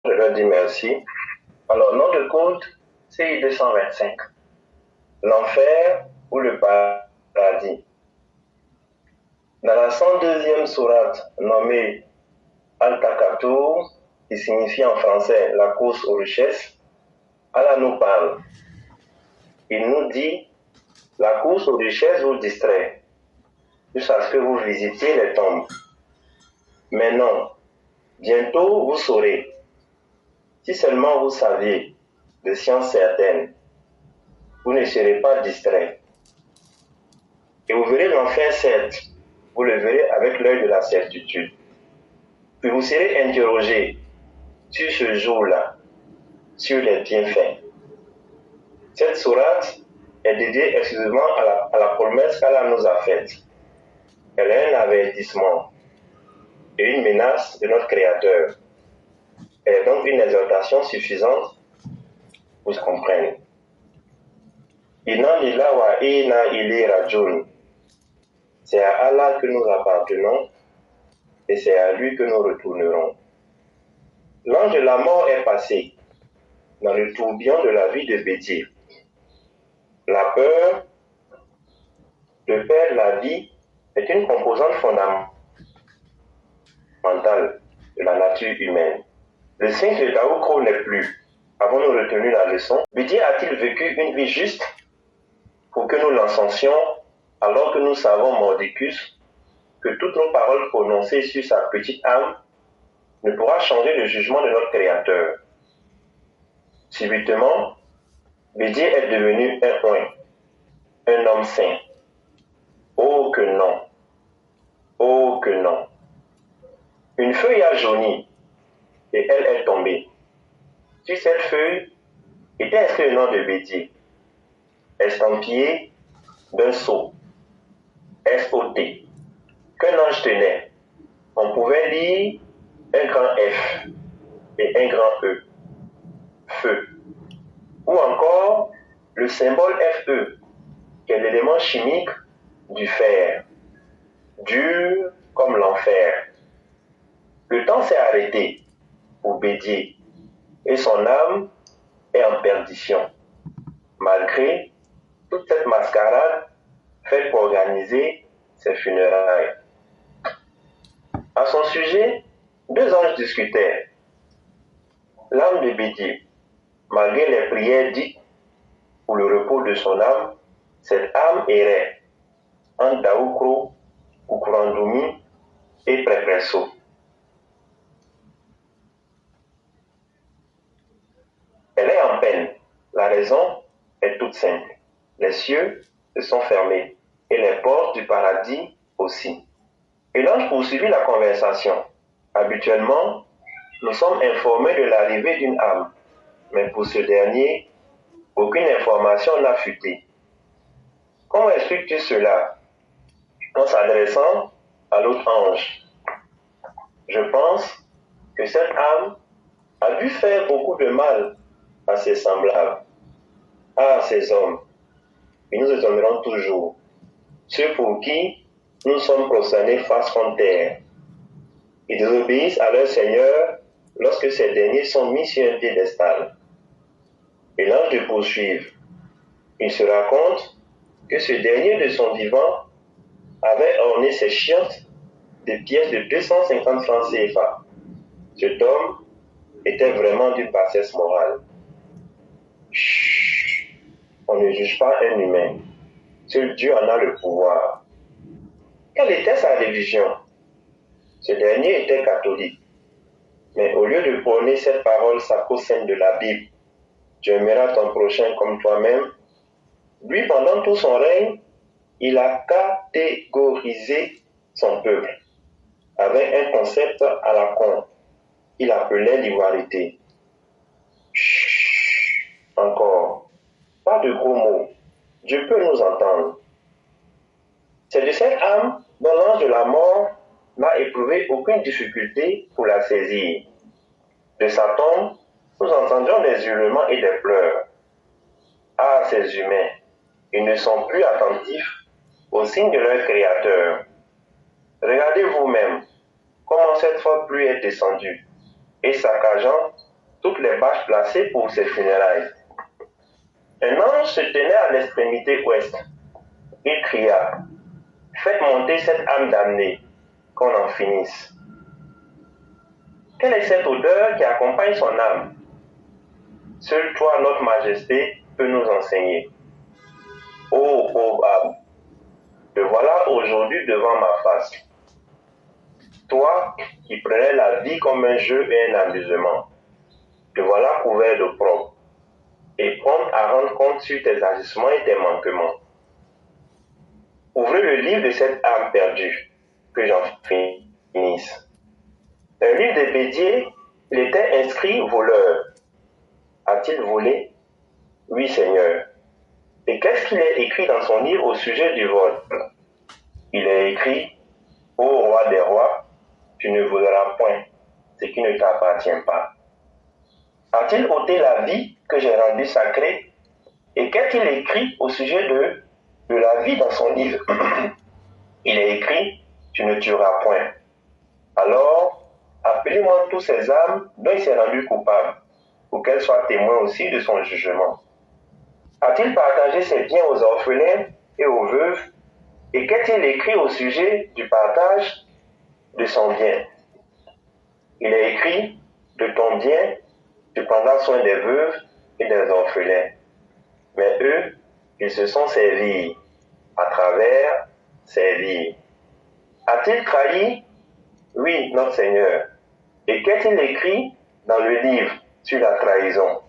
Je leur dis merci. Alors, nom de code, CI 225. L'enfer ou le paradis. Dans la 102e sourate nommée Al-Takatur, qui signifie en français la course aux richesses, Allah nous parle. Il nous dit, la course aux richesses vous distrait, jusqu'à ce que vous visitiez les tombes. Mais non, bientôt vous saurez. Si seulement vous saviez de science certaine, vous ne serez pas distrait. Et vous verrez l'enfer, certes, vous le verrez avec l'œil de la certitude. Puis vous serez interrogé sur ce jour-là, sur les bienfaits. Cette sourate est dédiée exclusivement à la promesse qu'Allah nous a faite. Elle est un avertissement et une menace de notre Créateur. Elle est donc une exhortation suffisante pour se comprendre. Inna lillahi wa inna ilayhi rajiun. C'est à Allah que nous appartenons et c'est à lui que nous retournerons. L'ange de la mort est passé dans le tourbillon de la vie de Bédier. La peur de perdre la vie est une composante fondamentale de la nature humaine. Le sphinx de Daoukro n'est plus. Avons-nous retenu la leçon? Bédier a-t-il vécu une vie juste pour que nous l'encensions alors que nous savons mordicus que toutes nos paroles prononcées sur sa petite âme ne pourra changer le jugement de notre Créateur? Subitement, Bédier est devenu un oint, un homme saint. Oh que non! Oh que non! Une feuille a jauni et elle est tombée. Sur cette feuille était inscrit le nom de Bédier, estampillé d'un sceau, S-O-T, qu'un ange tenait. On pouvait lire un grand F et un grand E, feu, ou encore le symbole Fe, qui est l'élément chimique du fer, dur comme l'enfer. Le temps s'est arrêté pour Bédier et son âme est en perdition, malgré toute cette mascarade faite pour organiser ses funérailles. À son sujet, deux anges discutaient. L'âme de Bédier, malgré les prières dites pour le repos de son âme, cette âme errait entre Daoukro, Kukurandoumi et Prépresso. Elle est en peine. La raison est toute simple. Les cieux se sont fermés et les portes du paradis aussi. Et l'ange poursuivit la conversation. Habituellement, nous sommes informés de l'arrivée d'une âme, mais pour ce dernier, aucune information n'a fuité. Comment expliques-tu cela en s'adressant à l'autre ange? Je pense que cette âme a dû faire beaucoup de mal à ses semblables, à ces hommes. Et nous étonnerons toujours ceux pour qui nous sommes prosternés face contre terre. Ils désobéissent à leur Seigneur lorsque ces derniers sont mis sur un piédestal. Et l'ange de poursuivre. Il se raconte que ce dernier de son vivant avait orné ses chiottes de pièces de 250 francs CFA. Cet homme était vraiment d'une bassesse morale. Chut, on ne juge pas un humain. Seul Dieu en a le pouvoir. Quelle était sa religion? Ce dernier était catholique. Mais au lieu de prôner cette parole sacro-sainte de la Bible, tu aimeras ton prochain comme toi-même, lui, pendant tout son règne, il a catégorisé son peuple avec un concept à la con. Il appelait l'ivoirité. Chut, encore, pas de gros mots. Dieu peut nous entendre. C'est de cette âme dont l'ange de la mort n'a éprouvé aucune difficulté pour la saisir. De sa tombe, nous entendons des hurlements et des pleurs. Ah, ces humains, ils ne sont plus attentifs aux signes de leur Créateur. Regardez vous-même comment cette forte pluie est descendue et saccageant toutes les bâches placées pour ses funérailles. Un ange se tenait à l'extrémité ouest. Il cria, « Faites monter cette âme damnée, qu'on en finisse. » Quelle est cette odeur qui accompagne son âme? Seul toi, notre majesté, peut nous enseigner. Ô pauvre âme, te voilà aujourd'hui devant ma face. Toi qui prenais la vie comme un jeu et un amusement, te voilà couvert d'opprobre et prompt à rendre compte sur tes agissements et tes manquements. Ouvrez le livre de cette âme perdue, que j'en finisse. Un livre de Bédier, il était inscrit voleur. A-t-il volé? Oui, Seigneur. Et qu'est-ce qu'il est écrit dans son livre au sujet du vol? Il est écrit, ô roi des rois, tu ne voleras point ce qui ne t'appartient pas. A-t-il ôté la vie que j'ai rendue sacrée? Et qu'est-il écrit au sujet de la vie dans son livre? Il est écrit, tu ne tueras point. Alors, appelez-moi tous ces âmes dont il s'est rendu coupable, pour qu'elles soient témoins aussi de son jugement. A-t-il partagé ses biens aux orphelins et aux veuves? Et qu'est-il écrit au sujet du partage de son bien? Il est écrit, de ton bien, tu prendras soin des veuves et des orphelins. Mais eux, ils se sont servis, à travers servis. A-t-il trahi? Oui, notre Seigneur. Et qu'est-il écrit dans le livre sur la trahison?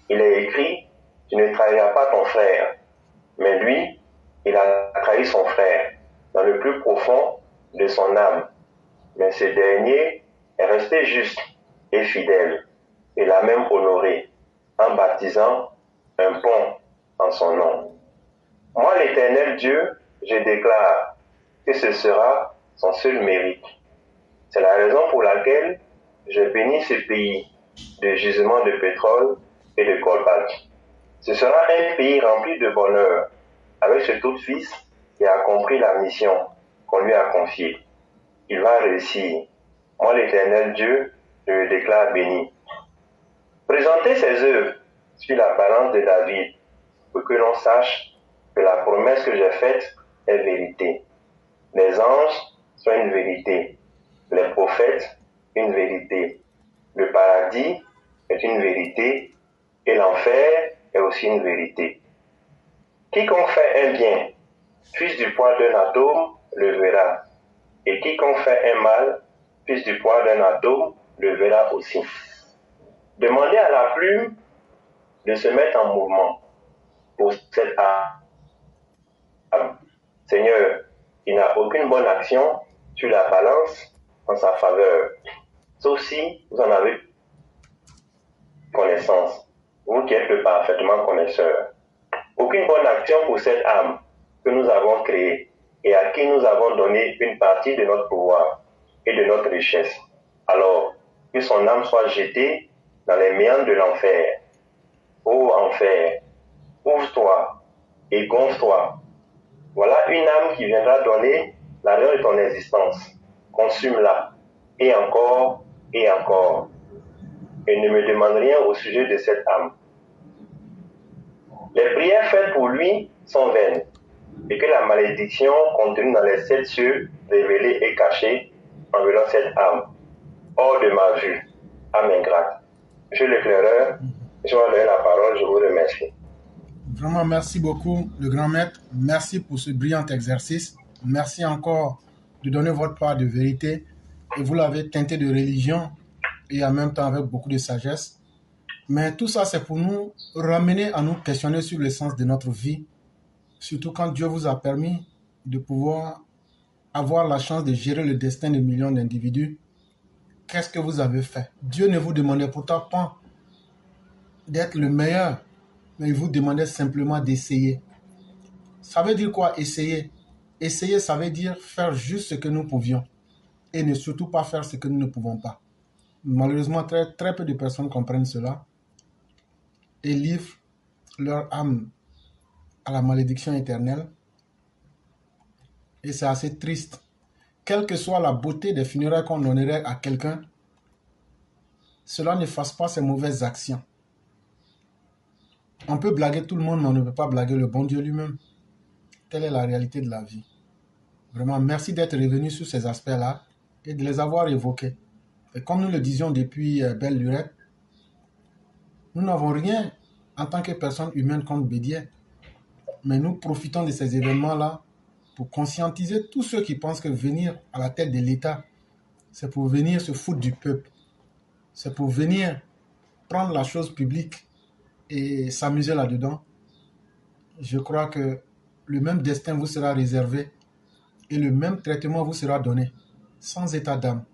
Il est écrit, tu ne trahiras pas ton frère. Mais lui, il a trahi son frère dans le plus profond de son âme. Mais ce dernier est resté juste et fidèle et l'a même honoré en baptisant un pont en son nom. Moi, l'Éternel Dieu, je déclare que ce sera son seul mérite. C'est la raison pour laquelle je bénis ce pays de gisements de pétrole et de cobalt. Ce sera un pays rempli de bonheur, avec ce tout-fils qui a compris la mission qu'on lui a confiée. Il va réussir. Moi, l'Éternel Dieu, je le déclare béni. Présentez ses œuvres sur la balance de David, pour que l'on sache que la promesse que j'ai faite est vérité. Les anges sont une vérité, les prophètes une vérité, le paradis est une vérité et l'enfer est aussi une vérité. Quiconque fait un bien, fils du poids d'un atome, le verra, et quiconque fait un mal, fils du poids d'un atome, le verra aussi. Demandez à la plume de se mettre en mouvement pour cette âme. Seigneur, il n'a aucune bonne action sur la balance en sa faveur, sauf si vous en avez connaissance, vous qui êtes le parfaitement connaisseur. Aucune bonne action pour cette âme que nous avons créée et à qui nous avons donné une partie de notre pouvoir et de notre richesse. Alors, que son âme soit jetée dans les méandres de l'enfer. Ô enfer, ouvre-toi et gonfle-toi. Voilà une âme qui viendra donner la raison de ton existence. Consume-la, et encore, et encore. Et ne me demande rien au sujet de cette âme. Les prières faites pour lui sont vaines, et que la malédiction contenue dans les 7 cieux, révélée et cachée, enveloppe cette âme, hors de ma vue, âme ingrate. Monsieur l'éclaireur, je vous donne la parole, je vous remercie. Vraiment, merci beaucoup, le grand maître. Merci pour ce brillant exercice. Merci encore de donner votre part de vérité. Et vous l'avez teinté de religion et en même temps avec beaucoup de sagesse. Mais tout ça, c'est pour nous ramener à nous questionner sur l'essence de notre vie. Surtout quand Dieu vous a permis de pouvoir avoir la chance de gérer le destin de millions d'individus. Qu'est-ce que vous avez fait? Dieu ne vous demandait pourtant pas d'être le meilleur, mais il vous demandait simplement d'essayer. Ça veut dire quoi, essayer? Essayer, ça veut dire faire juste ce que nous pouvions et ne surtout pas faire ce que nous ne pouvons pas. Malheureusement, très peu de personnes comprennent cela et livrent leur âme à la malédiction éternelle. Et c'est assez triste. Quelle que soit la beauté des funérailles qu'on donnerait à quelqu'un, cela n'efface pas ses mauvaises actions. On peut blaguer tout le monde, mais on ne peut pas blaguer le bon Dieu lui-même. Telle est la réalité de la vie. Vraiment, merci d'être revenu sur ces aspects-là et de les avoir évoqués. Et comme nous le disions depuis belle lurette, nous n'avons rien en tant que personne humaine contre Bédier, mais nous profitons de ces événements-là pour conscientiser tous ceux qui pensent que venir à la tête de l'État, c'est pour venir se foutre du peuple, c'est pour venir prendre la chose publique et s'amuser là-dedans. Je crois que le même destin vous sera réservé et le même traitement vous sera donné, sans état d'âme.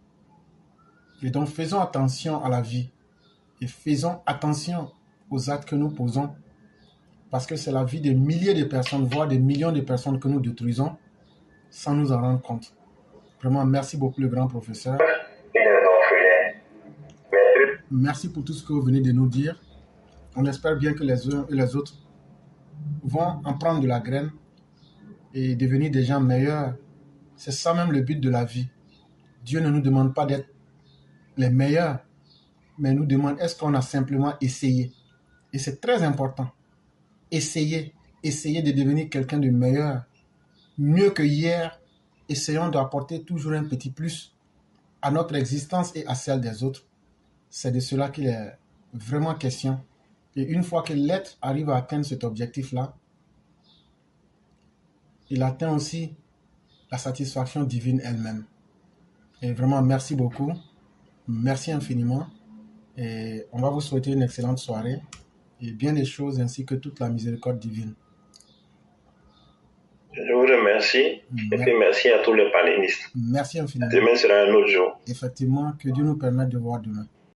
Et donc faisons attention à la vie et faisons attention aux actes que nous posons, parce que c'est la vie de milliers de personnes, voire des millions de personnes que nous détruisons sans nous en rendre compte. Vraiment, merci beaucoup le grand professeur. Merci pour tout ce que vous venez de nous dire. On espère bien que les uns et les autres vont en prendre de la graine et devenir des gens meilleurs. C'est ça même le but de la vie. Dieu ne nous demande pas d'être les meilleurs, mais nous demande est-ce qu'on a simplement essayé. Et c'est très important. Essayez de devenir quelqu'un de meilleur, mieux que hier. Essayons d'apporter toujours un petit plus à notre existence et à celle des autres. C'est de cela qu'il est vraiment question. Et une fois que l'être arrive à atteindre cet objectif-là, il atteint aussi la satisfaction divine elle-même. Et vraiment, merci beaucoup. Merci infiniment. Et on va vous souhaiter une excellente soirée et bien des choses ainsi que toute la miséricorde divine. Je vous remercie et puis merci à tous les panélistes. Merci infiniment. Demain sera un autre jour. Effectivement, que Dieu nous permette de voir demain.